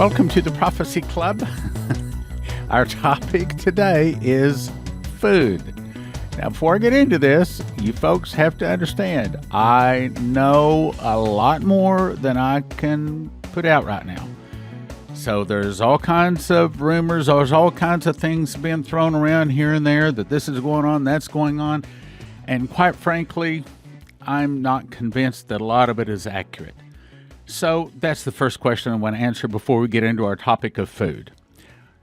Welcome to the Prophecy Club. Our topic today is food. Now, before I get into this, you folks have to understand, I know a lot more than I can put out right now. So there's all kinds of rumors, there's all kinds of things being thrown around here and there that this is going on, that's going on. And quite frankly, I'm not convinced that a lot of it is accurate. So that's the first question I want to answer before we get into our topic of food.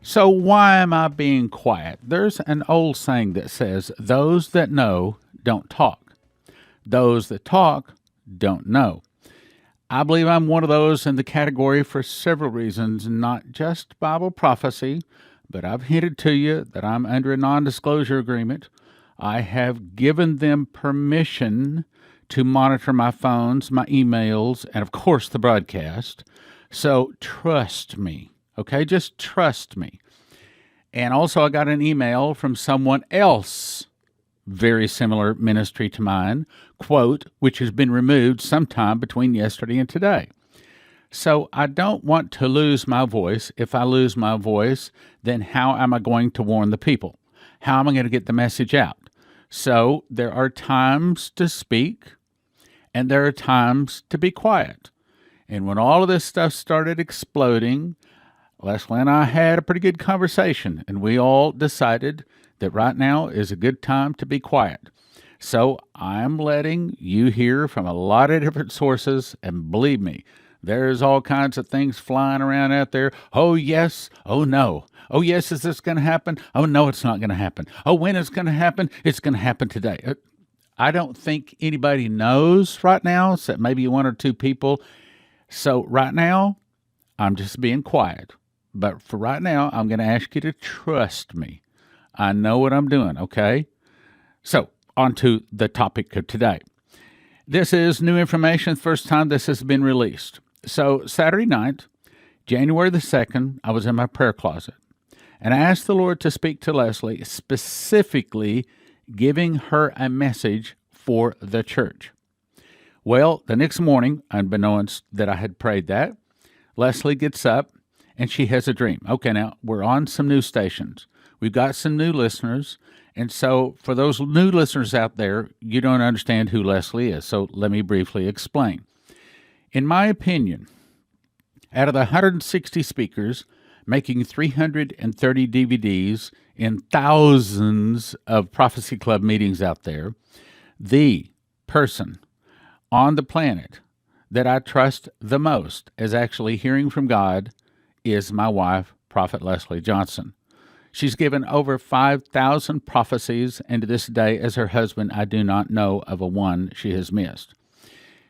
So why am I being quiet? There's an old saying that says, those that know don't talk. Those that talk don't know. I believe I'm one of those in the category for several reasons, not just Bible prophecy, but I've hinted to you that I'm under a non-disclosure agreement. I have given them permission to monitor my phones, my emails, and of course the broadcast. So trust me, okay? Just trust me. And also I got an email from someone else, very similar ministry to mine, quote, which has been removed sometime between yesterday and today. So I don't want to lose my voice. If I lose my voice, then how am I going to warn the people? How am I going to get the message out? So there are times to speak, and there are times to be quiet. And when all of this stuff started exploding, Leslie and I had a pretty good conversation, and we all decided that right now is a good time to be quiet. So I'm letting you hear from a lot of different sources, and believe me, there's all kinds of things flying around out there. Oh, yes. Oh, no. Oh, yes, is this going to happen? Oh, no, it's not going to happen. Oh, when it's going to happen? It's going to happen today. I don't think anybody knows right now, except maybe one or two people. So right now, I'm just being quiet. But for right now, I'm going to ask you to trust me. I know what I'm doing, okay? So on to the topic of today. This is new information, the first time this has been released. So Saturday night, January the 2nd, I was in my prayer closet. And I asked the Lord to speak to Leslie, specifically giving her a message for the church. Well, the next morning, unbeknownst that I had prayed that, Leslie gets up and she has a dream. Okay, now we're on some new stations. We've got some new listeners. And so for those new listeners out there, you don't understand who Leslie is. So let me briefly explain. In my opinion, out of the 160 speakers making 330 DVDs in thousands of Prophecy Club meetings out there, the person on the planet that I trust the most as actually hearing from God is my wife, Prophet Leslie Johnson. She's given over 5,000 prophecies, and to this day, as her husband, I do not know of a one she has missed.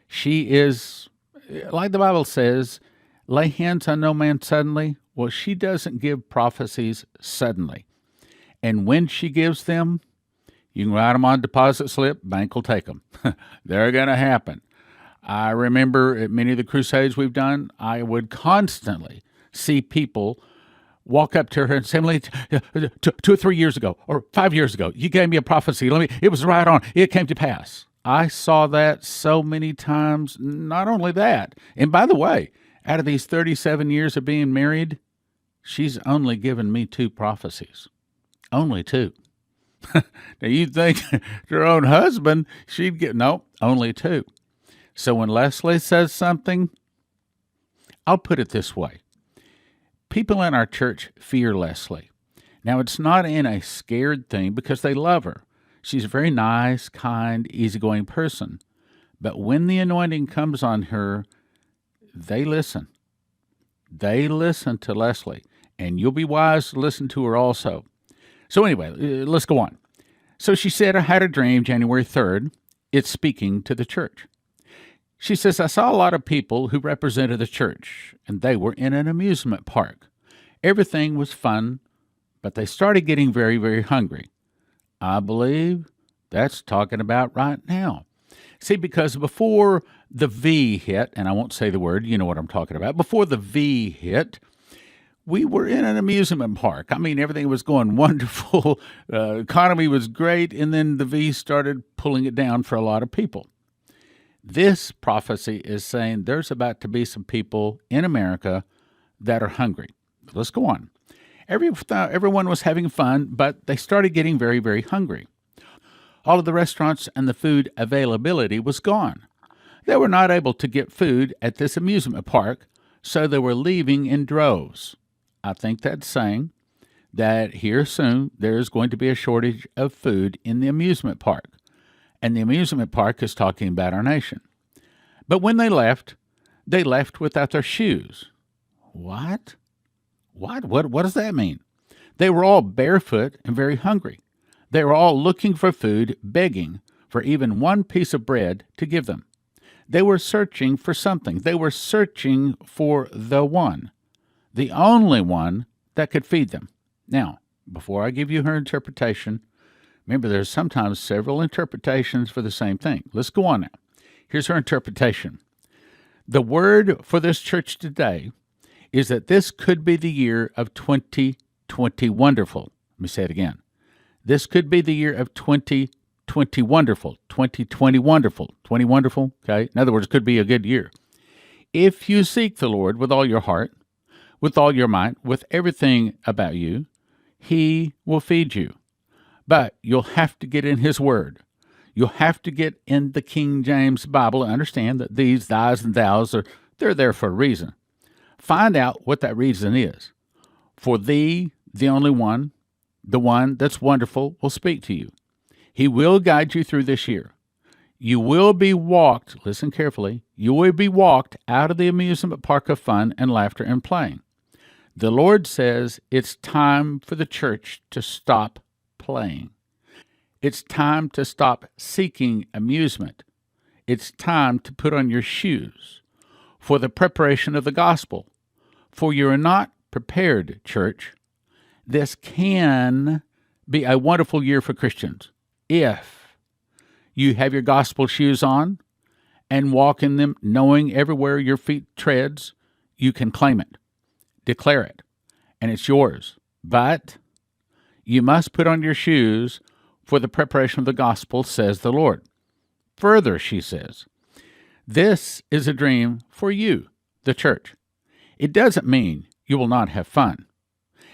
She is, like the Bible says, lay hands on no man suddenly. Well, she doesn't give prophecies suddenly. And when she gives them, you can write them on a deposit slip, bank will take them. They're going to happen. I remember at many of the crusades we've done, I would constantly see people walk up to her and say, Emily, 2 or 3 years ago, or 5 years ago, you gave me a prophecy. It was right on. It came to pass. I saw that so many times. Not only that, and by the way, out of these 37 years of being married, she's only given me 2 prophecies. Only 2. Now you'd think her own husband, she'd get, no, only 2. So when Leslie says something, I'll put it this way. People in our church fear Leslie. Now, it's not in a scared thing because they love her. She's a very nice, kind, easygoing person. But when the anointing comes on her, they listen. They listen to Leslie. And you'll be wise to listen to her also. So anyway, let's go on. So she said, I had a dream January 3rd. It's speaking to the church. She says, I saw a lot of people who represented the church, and they were in an amusement park. Everything was fun, but they started getting very, very hungry. I believe that's talking about right now. See, because before the V hit, and I won't say the word, you know what I'm talking about, before the V hit, we were in an amusement park. I mean, everything was going wonderful. Economy was great, and then the V started pulling it down for a lot of people. This prophecy is saying there's about to be some people in America that are hungry. Let's go on. Everyone was having fun, but they started getting very, very hungry. All of the restaurants and the food availability was gone. They were not able to get food at this amusement park, so they were leaving in droves. I think that's saying that here soon there is going to be a shortage of food in the amusement park. And the amusement park is talking about our nation. But when they left without their shoes. What? What does that mean? They were all barefoot and very hungry. They were all looking for food, begging for even one piece of bread to give them. They were searching for something. They were searching for the one, the only one that could feed them. Now, before I give you her interpretation, remember there's sometimes several interpretations for the same thing. Let's go on now. Here's her interpretation. The word for this church today is that this could be the year of 2020 wonderful. Let me say it again. This could be the year of 2020 wonderful, 2020 wonderful, 20 wonderful, okay? In other words, it could be a good year. If you seek the Lord with all your heart, with all your might, with everything about you, He will feed you. But you'll have to get in His Word. You'll have to get in the King James Bible and understand that these thys and thous they're there for a reason. Find out what that reason is. For thee, the only one, the one that's wonderful, will speak to you. He will guide you through this year. You will be walked, listen carefully, you will be walked out of the amusement park of fun and laughter and playing. The Lord says it's time for the church to stop playing. It's time to stop seeking amusement. It's time to put on your shoes for the preparation of the gospel. For you are not prepared, church. This can be a wonderful year for Christians if you have your gospel shoes on and walk in them, knowing everywhere your feet treads, you can claim it, declare it, and it's yours. But you must put on your shoes for the preparation of the gospel, says the Lord. Further, she says, this is a dream for you, the church. It doesn't mean you will not have fun.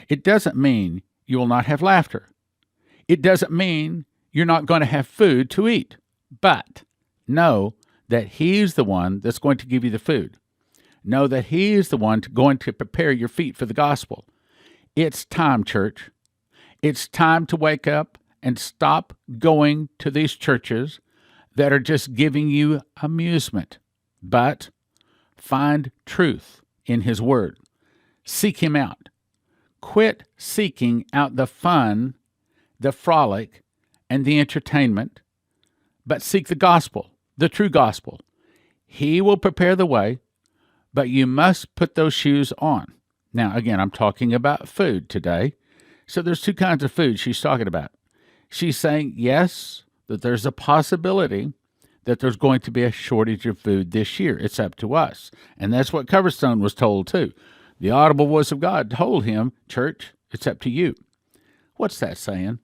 It doesn't mean you will not have laughter. It doesn't mean you're not going to have food to eat. But know that He's the one that's going to give you the food. Know that He's the one going to prepare your feet for the gospel. It's time, church. It's time to wake up and stop going to these churches that are just giving you amusement. But find truth in His Word. Seek Him out. Quit seeking out the fun, the frolic, and the entertainment, but seek the gospel, the true gospel. He will prepare the way, but you must put those shoes on. Now, again, I'm talking about food today. So there's two kinds of food she's talking about. She's saying, yes, that there's a possibility that there's going to be a shortage of food this year. It's up to us. And that's what Coverstone was told too. The audible voice of God told him, church, it's up to you. What's that saying?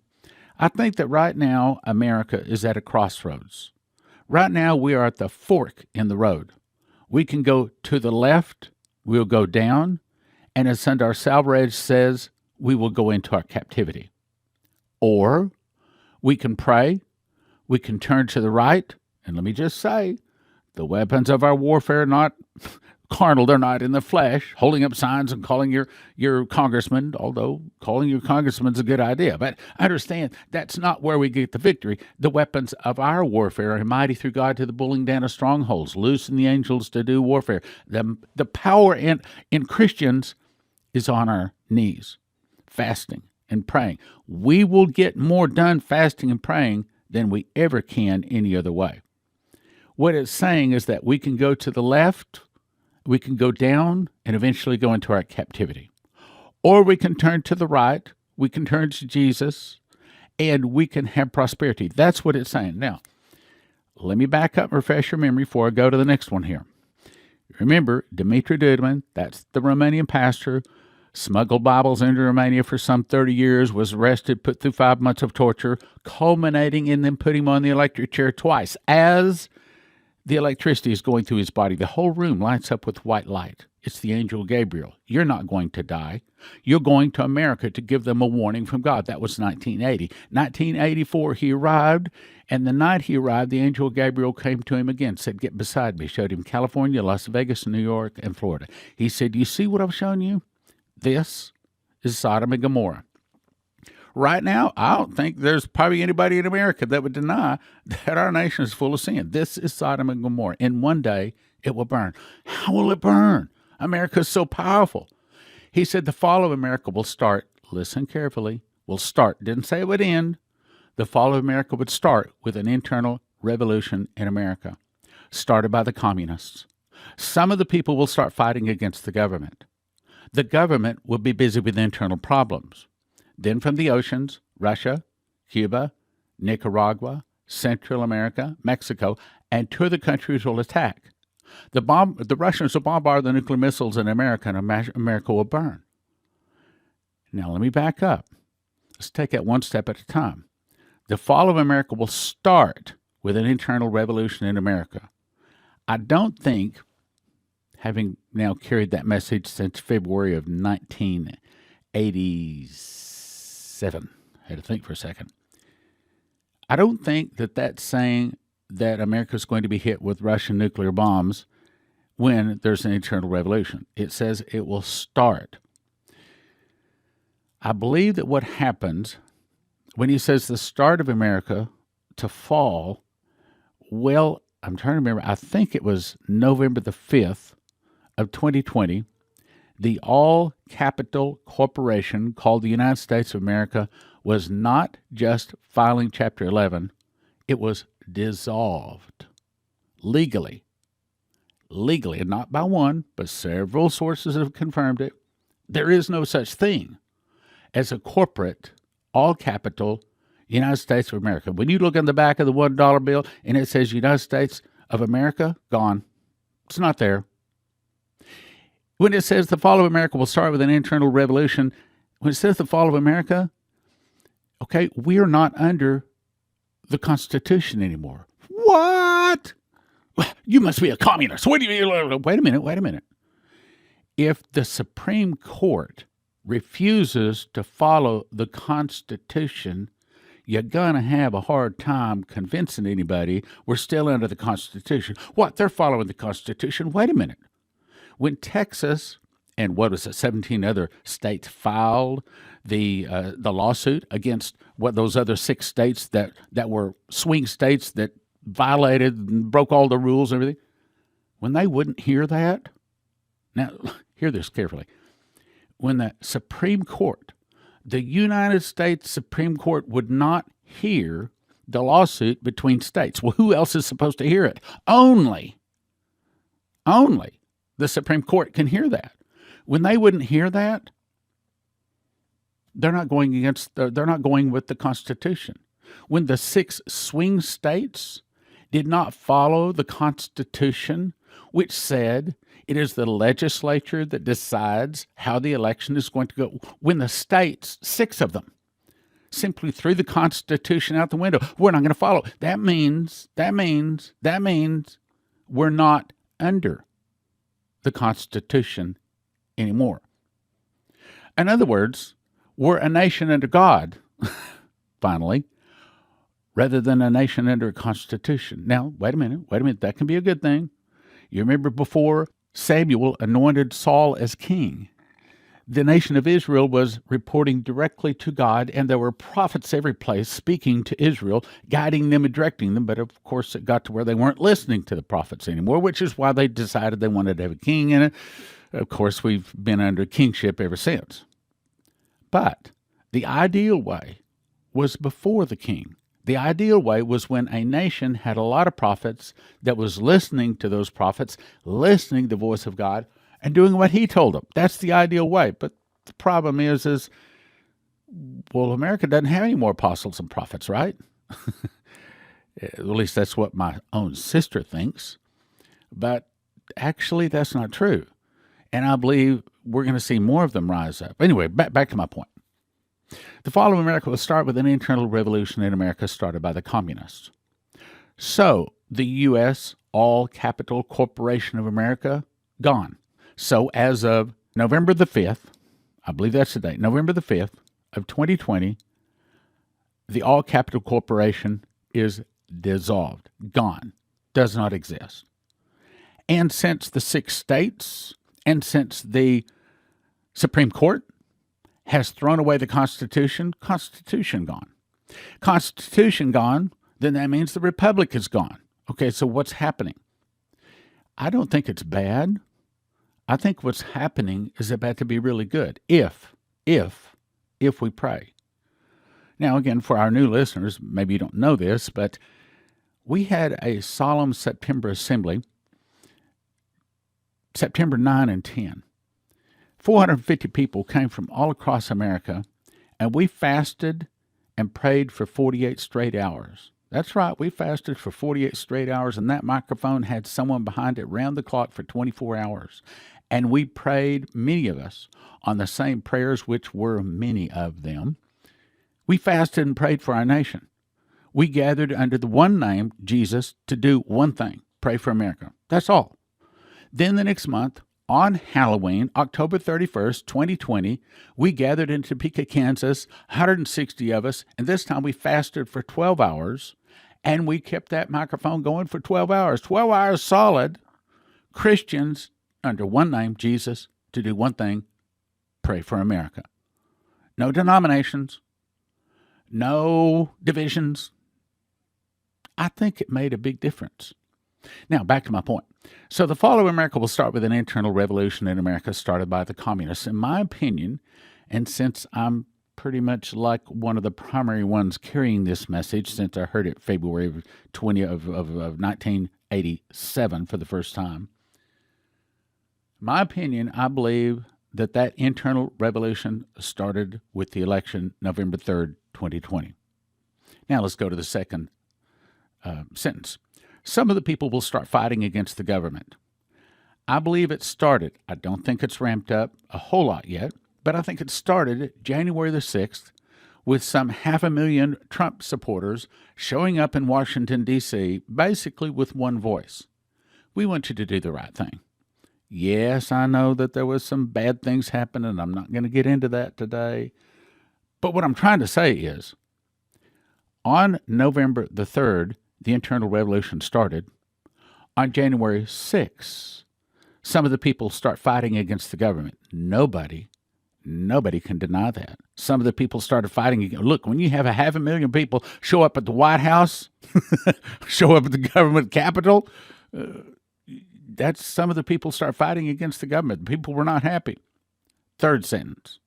I think that right now America is at a crossroads. Right now we are at the fork in the road. We can go to the left, we'll go down, and as Sundar Salvarez says, we will go into our captivity. Or we can pray, we can turn to the right, and let me just say, the weapons of our warfare are not carnal, they're not in the flesh, holding up signs and calling your congressman, although calling your congressman's a good idea. But understand, that's not where we get the victory. The weapons of our warfare are mighty through God to the pulling down of strongholds, loosing the angels to do warfare. The power in Christians is on our knees, fasting and praying. We will get more done fasting and praying than we ever can any other way. What it's saying is that we can go to the left, we can go down, and eventually go into our captivity. Or we can turn to the right, we can turn to Jesus, and we can have prosperity. That's what it's saying. Now, let me back up and refresh your memory before I go to the next one here. Remember, Dimitri Duduman, that's the Romanian pastor, smuggled Bibles into Romania for some 30 years, was arrested, put through 5 months of torture, culminating in them putting him on the electric chair twice. As the electricity is going through his body, the whole room lights up with white light. It's the angel Gabriel. You're not going to die. You're going to America to give them a warning from God. That was 1980. 1984, he arrived, and the night he arrived, the angel Gabriel came to him again, said, "Get beside me." Showed him California, Las Vegas, New York, and Florida. He said, "You see what I've shown you? This is Sodom and Gomorrah." Right now, I don't think there's probably anybody in America that would deny that our nation is full of sin. This is Sodom and Gomorrah. In one day, it will burn. How will it burn? America is so powerful. He said the fall of America will start, listen carefully, will start, didn't say it would end. The fall of America would start with an internal revolution in America, started by the communists. Some of the people will start fighting against the government. The government will be busy with internal problems. Then from the oceans, Russia, Cuba, Nicaragua, Central America, Mexico, and two of the countries will attack. The Russians will bombard the nuclear missiles in America, and America will burn. Now, let me back up. Let's take it one step at a time. The fall of America will start with an internal revolution in America. I don't think, having now carried that message since February of 1987, I had to think for a second. I don't think that that's saying that America is going to be hit with Russian nuclear bombs when there's an internal revolution. It says it will start. I believe that what happens when he says the start of America to fall, well, I'm trying to remember, I think it was November the 5th of 2020, the all-capital corporation called the United States of America was not just filing Chapter 11, it was dissolved legally, and not by one, but several sources have confirmed it. There is no such thing as a corporate, all-capital United States of America. When you look on the back of the $1 bill and it says United States of America, gone. It's not there. When it says the fall of America will start with an internal revolution, when it says the fall of America, okay, we're not under the Constitution anymore. What? You must be a communist. What do you mean? Wait a minute. If the Supreme Court refuses to follow the Constitution, you're going to have a hard time convincing anybody we're still under the Constitution. What? They're following the Constitution. Wait a minute. When Texas and 17 other states filed the lawsuit against those other 6 states that were swing states that violated and broke all the rules and everything, when they wouldn't hear that, now hear this carefully, when the Supreme Court, the United States Supreme Court would not hear the lawsuit between states. Well, who else is supposed to hear it? Only the Supreme Court can hear that. When they wouldn't hear that, they're not going with the Constitution. When the 6 swing states did not follow the Constitution, which said it is the legislature that decides how the election is going to go. When the states, 6 of them, simply threw the Constitution out the window, we're not going to follow. That means we're not under the Constitution anymore. In other words, we're a nation under God, finally, rather than a nation under a constitution. Now, wait a minute, that can be a good thing. You remember before Samuel anointed Saul as king, the nation of Israel was reporting directly to God, and there were prophets every place speaking to Israel, guiding them and directing them, but of course it got to where they weren't listening to the prophets anymore, which is why they decided they wanted to have a king in it. Of course, we've been under kingship ever since. But the ideal way was before the king. The ideal way was when a nation had a lot of prophets that was listening to those prophets, listening to the voice of God, and doing what he told them. That's the ideal way. But the problem is well, America doesn't have any more apostles and prophets, right? At least that's what my own sister thinks. But actually, that's not true. And I believe we're going to see more of them rise up. Anyway, back to my point. The fall of America will start with an internal revolution in America started by the communists. So, the U.S., all capital corporation of America, gone. So as of November the 5th, I believe that's the date, November the 5th of 2020, the All Capital Corporation is dissolved, gone, does not exist. And since the 6 states and since the Supreme Court has thrown away the Constitution, Constitution gone. Constitution gone, then that means the Republic is gone. Okay, so what's happening? I don't think it's bad. I think what's happening is about to be really good if we pray. Now, again, for our new listeners, maybe you don't know this, but we had a solemn September assembly, September 9 and 10. 450 people came from all across America, and we fasted and prayed for 48 straight hours. That's right, we fasted for 48 straight hours, and that microphone had someone behind it round the clock for 24 hours. And we prayed, many of us, on the same prayers, which were many of them. We fasted and prayed for our nation. We gathered under the one name, Jesus, to do one thing, pray for America. That's all. Then the next month, on Halloween, October 31st, 2020, we gathered in Topeka, Kansas, 160 of us, and this time we fasted for 12 hours, and we kept that microphone going for 12 hours. 12 hours solid, Christians under one name, Jesus, to do one thing, pray for America. No denominations, no divisions. I think it made a big difference. Now, back to my point. So the fall of America will start with an internal revolution in America started by the communists. In my opinion, and since I'm pretty much like one of the primary ones carrying this message since I heard it February 20 of 1987 for the first time, my opinion, I believe that internal revolution started with the election November 3rd, 2020. Now let's go to the second sentence. Some of the people will start fighting against the government. I believe it started. I don't think it's ramped up a whole lot yet, but I think it started January the 6th with some 500,000 Trump supporters showing up in Washington, D.C., basically with one voice. We want you to do the right thing. Yes, I know that there was some bad things happening, and I'm not going to get into that today. But what I'm trying to say is, on November the 3rd, the internal revolution started. On January 6th, some of the people start fighting against the government. Nobody can deny that. Some of the people started fighting. Look, when you have 500,000 people show up at the White House, show up at the government capitol, that's some of the people start fighting against the government. People were not happy. Third sentence.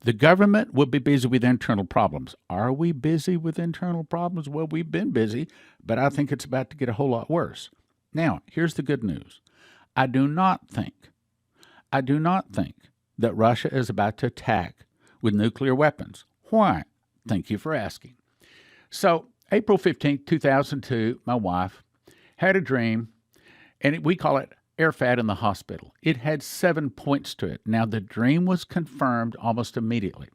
The government will be busy with internal problems. Are we busy with internal problems? Well, we've been busy, but I think it's about to get a whole lot worse. Now, here's the good news. I do not think that Russia is about to attack with nuclear weapons. Why? Thank you for asking. So, April 15th, 2002, my wife had a dream, and we call it air fat in the hospital. It had 7 points to it. Now, the dream was confirmed almost immediately.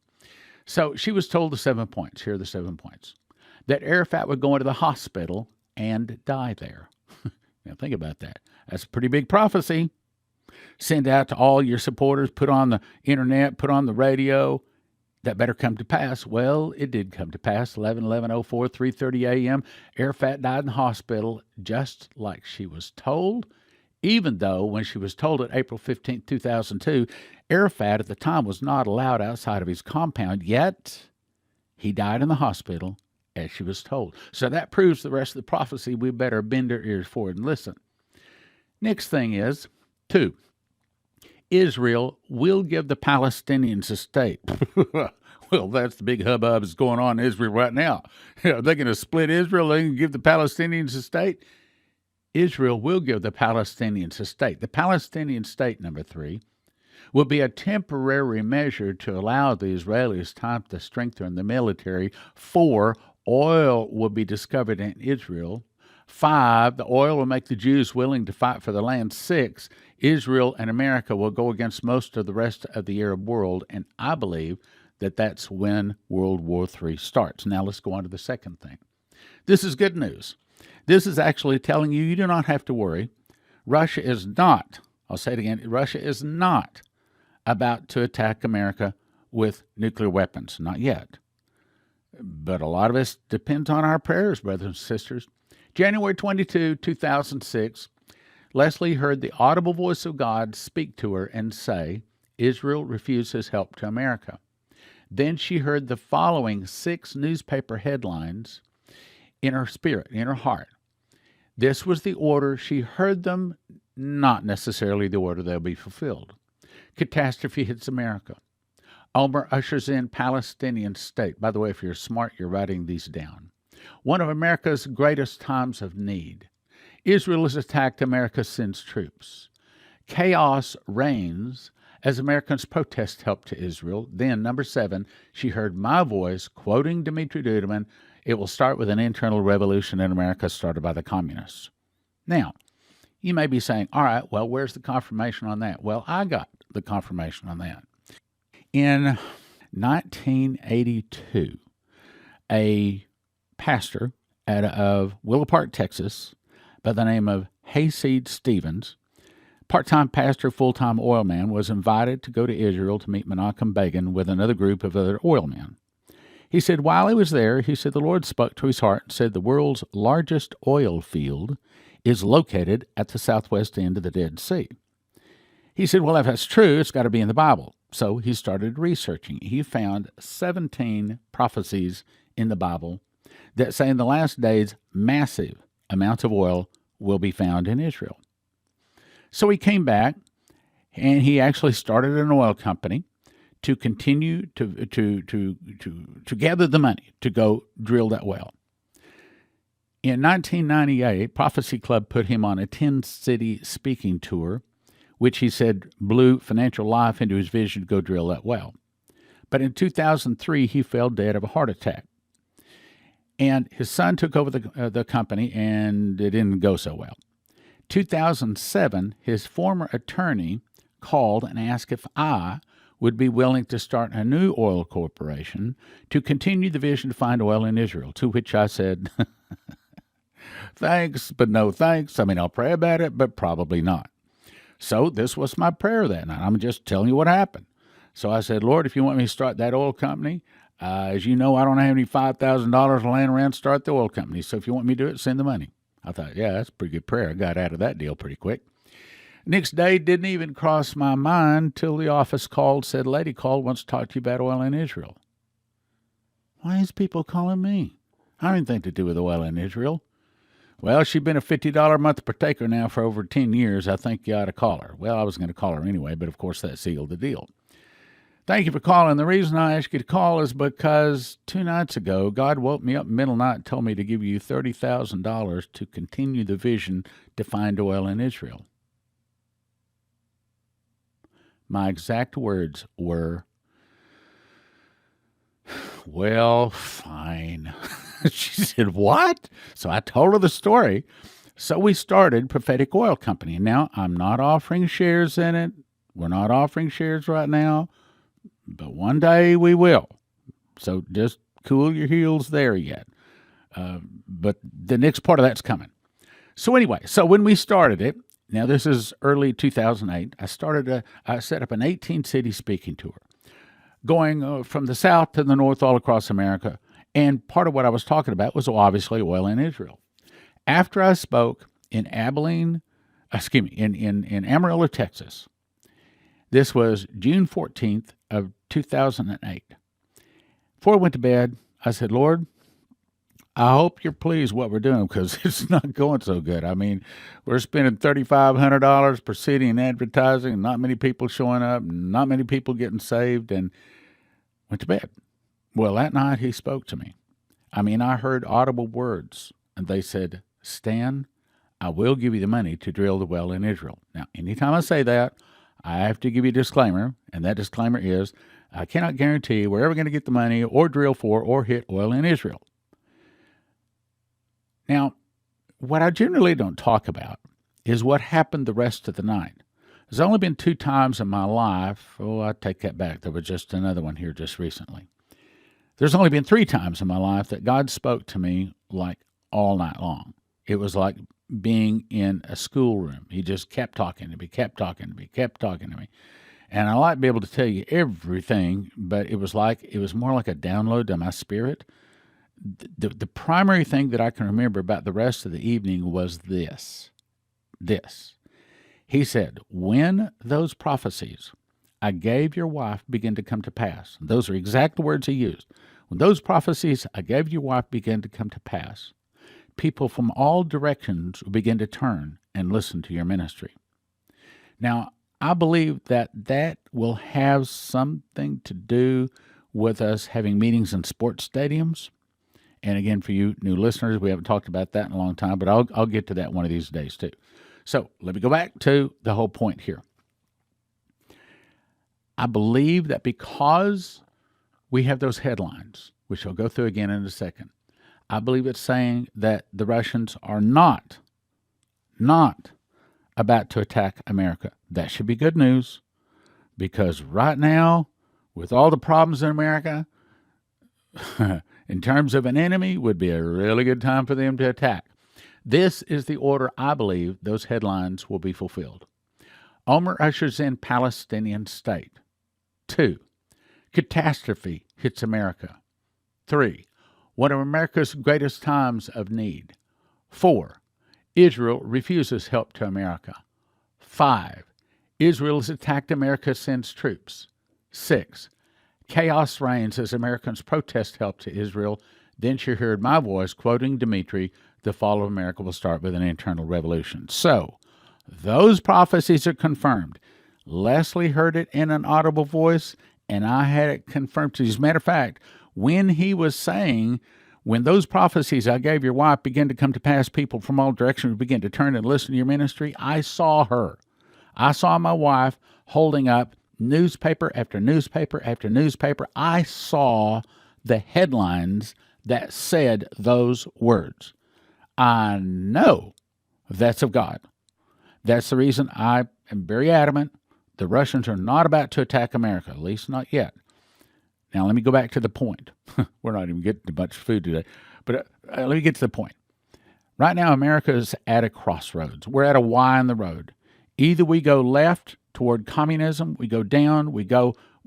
So she was told the 7 points. Here are the 7 points. That air fat would go into the hospital and die there. Now, think about that. That's a pretty big prophecy. Send out to all your supporters, put on the internet, put on the radio. That better come to pass. Well, it did come to pass. 11/11/04, 3:30 a.m. Air fat died in the hospital just like she was told. Even though when she was told it April 15, 2002, Arafat at the time was not allowed outside of his compound, yet he died in the hospital as she was told. So that proves the rest of the prophecy. We better bend our ears forward and listen. Next thing is, 2, Israel will give the Palestinians a state. Well, that's the big hubbub that's going on in Israel right now. Are they going to split Israel? Are they going to give the Palestinians a state? Israel will give the Palestinians a state. The Palestinian state, number 3, will be a temporary measure to allow the Israelis time to strengthen the military. 4, oil will be discovered in Israel. 5, the oil will make the Jews willing to fight for the land. 6, Israel and America will go against most of the rest of the Arab world, and I believe that that's when World War III starts. Now let's go on to the second thing. This is good news. This is actually telling you do not have to worry. Russia is not I'll say it again. Russia is not about to attack America with nuclear weapons. Not yet. But a lot of us depends on our prayers, brothers and sisters. January 22, 2006, Leslie heard the audible voice of God speak to her and say, Israel refuses help to America. Then she heard the following 6 newspaper headlines in her spirit, in her heart. This was the order. She heard them, not necessarily the order they'll be fulfilled. Catastrophe hits America. Omar ushers in Palestinian state. By the way, if you're smart, you're writing these down. One of America's greatest times of need. Israel is attacked. America sends troops. Chaos reigns as Americans protest help to Israel. Then, number 7, she heard my voice quoting Dmitry Duduman, it will start with an internal revolution in America started by the communists. Now, you may be saying, all right, well, where's the confirmation on that? Well, I got the confirmation on that. In 1982, a pastor of Willow Park, Texas, by the name of Hayseed Stevens, part-time pastor, full-time oil man, was invited to go to Israel to meet Menachem Begin with another group of other oil men. He said while he was there, the Lord spoke to his heart and said the world's largest oil field is located at the southwest end of the Dead Sea. He said, well, if that's true, it's got to be in the Bible. So he started researching. He found 17 prophecies in the Bible that say in the last days, massive amounts of oil will be found in Israel. So he came back, and he actually started an oil company to continue to gather the money to go drill that well. In 1998, Prophecy Club put him on a 10-city speaking tour, which he said blew financial life into his vision to go drill that well. But in 2003, he fell dead of a heart attack. And his son took over the company, and it didn't go so well. 2007, his former attorney called and asked if I would be willing to start a new oil corporation to continue the vision to find oil in Israel, to which I said, thanks, but no thanks. I mean, I'll pray about it, but probably not. So this was my prayer that night. I'm just telling you what happened. So I said, Lord, if you want me to start that oil company, as you know, I don't have any $5,000 laying around to start the oil company. So if you want me to do it, send the money. I thought, yeah, that's a pretty good prayer. I got out of that deal pretty quick. Next day, didn't even cross my mind till the office called, said, lady called, wants to talk to you about oil in Israel. Why is people calling me? I have anything to do with oil in Israel. Well, she's been a $50 a month partaker now for over 10 years. I think you ought to call her. Well, I was going to call her anyway, but of course that sealed the deal. Thank you for calling. The reason I asked you to call is because 2 nights ago, God woke me up in the middle of the night and told me to give you $30,000 to continue the vision to find oil in Israel. My exact words were, well, fine. She said, what? So I told her the story. So we started Prophetic Oil Company. Now, I'm not offering shares in it. We're not offering shares right now, but one day we will. So just cool your heels there yet. But the next part of that's coming. So anyway, so when we started it, now this is early 2008, I set up an 18-city speaking tour, going from the south to the north all across America. And part of what I was talking about was obviously oil in Israel. After I spoke in in Amarillo, Texas, this was June 14th of 2008. Before I went to bed, I said, Lord, I hope you're pleased what we're doing because it's not going so good. I mean, we're spending $3,500 per city in advertising, and not many people showing up, not many people getting saved, and went to bed. Well, that night he spoke to me. I mean, I heard audible words, and they said, Stan, I will give you the money to drill the well in Israel. Now, anytime I say that, I have to give you a disclaimer, and that disclaimer is I cannot guarantee we're ever going to get the money or drill for or hit oil in Israel. Now, what I generally don't talk about is what happened the rest of the night. There's only been 2 times in my life. Oh, I take that back. There was just another one here just recently. There's only been 3 times in my life that God spoke to me like all night long. it was like being in a schoolroom. He just kept talking to me, kept talking to me, kept talking to me. And I like to be able to tell you everything, but it was more like a download to my spirit. The primary thing that I can remember about the rest of the evening was this. He said, when those prophecies I gave your wife begin to come to pass, those are exact words he used. When those prophecies I gave your wife begin to come to pass, people from all directions will begin to turn and listen to your ministry. Now, I believe that will have something to do with us having meetings in sports stadiums. And again, for you new listeners, we haven't talked about that in a long time, but I'll get to that one of these days too. So let me go back to the whole point here. I believe that because we have those headlines, which I'll go through again in a second, I believe it's saying that the Russians are not about to attack America. That should be good news, because right now, with all the problems in America, in terms of an enemy, would be a really good time for them to attack. This is the order I believe those headlines will be fulfilled. Omer ushers in Palestinian state. 2. Catastrophe hits America. 3. One of America's greatest times of need. 4. Israel refuses help to America. 5. Israel has attacked America, sends troops. 6. Chaos reigns as Americans protest help to Israel. Then she heard my voice quoting Dmitri, the fall of America will start with an internal revolution. So, those prophecies are confirmed. Leslie heard it in an audible voice, and I had it confirmed. As a matter of fact, when he was saying, when those prophecies I gave your wife begin to come to pass, people from all directions begin to turn and listen to your ministry, I saw her. I saw my wife holding up newspaper after newspaper after newspaper. I saw the headlines that said those words. I know that's of God. That's the reason I am very adamant. The Russians are not about to attack America, at least not yet. Now, let me go back to the point. We're not even getting to much food today, but let me get to the point. Right now, America is at a crossroads. We're at a Y in the road. Either we go left toward communism, we go down,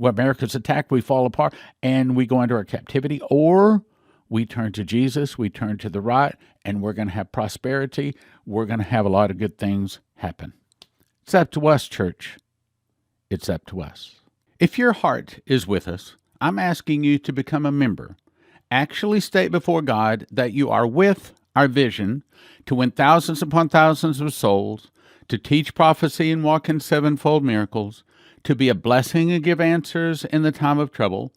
America's attacked, we fall apart, and we go into our captivity, or we turn to Jesus, we turn to the right, and we're going to have prosperity. We're going to have a lot of good things happen. It's up to us, church. It's up to us. If your heart is with us, I'm asking you to become a member. Actually state before God that you are with our vision to win thousands upon thousands of souls, to teach prophecy and walk in sevenfold miracles, to be a blessing and give answers in the time of trouble.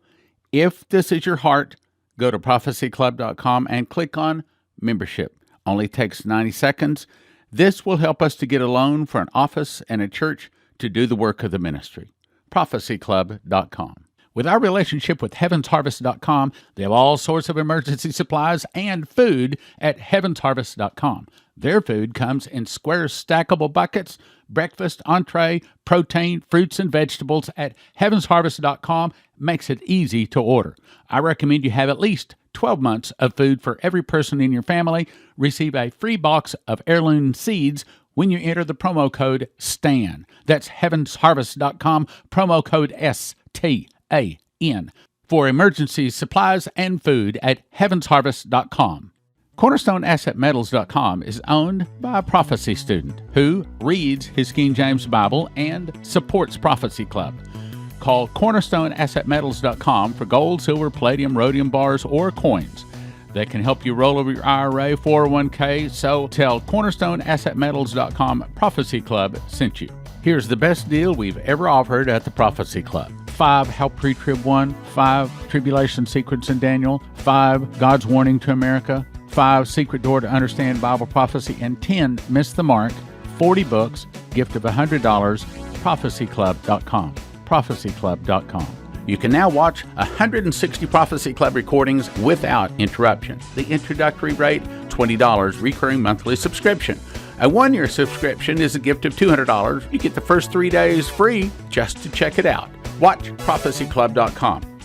If this is your heart, go to prophecyclub.com and click on membership. Only takes 90 seconds. This will help us to get a loan for an office and a church to do the work of the ministry. prophecyclub.com. With our relationship with heavensharvest.com, they have all sorts of emergency supplies and food at heavensharvest.com. Their food comes in square stackable buckets, breakfast, entree, protein, fruits, and vegetables at heavensharvest.com makes it easy to order. I recommend you have at least 12 months of food for every person in your family. Receive a free box of heirloom seeds when you enter the promo code STAN. That's heavensharvest.com, promo code STAN, for emergency supplies and food at heavensharvest.com. CornerstoneAssetMetals.com is owned by a prophecy student who reads his King James Bible and supports Prophecy Club. Call CornerstoneAssetMetals.com for gold, silver, palladium, rhodium bars, or coins that can help you roll over your IRA, 401k. So tell CornerstoneAssetMetals.com Prophecy Club sent you. Here's the best deal we've ever offered at the Prophecy Club. 5 Help Pre-Trib 1, 5 Tribulation Secrets in Daniel, 5 God's Warning to America, 5 Secret Door to Understand Bible Prophecy, and 10 Miss the Mark, 40 books, gift of $100, prophecyclub.com, prophecyclub.com. You can now watch 160 Prophecy Club recordings without interruption. The introductory rate, $20, recurring monthly subscription. A 1-year subscription is a gift of $200. You get the first 3 days free just to check it out. Watch prophecyclub.com.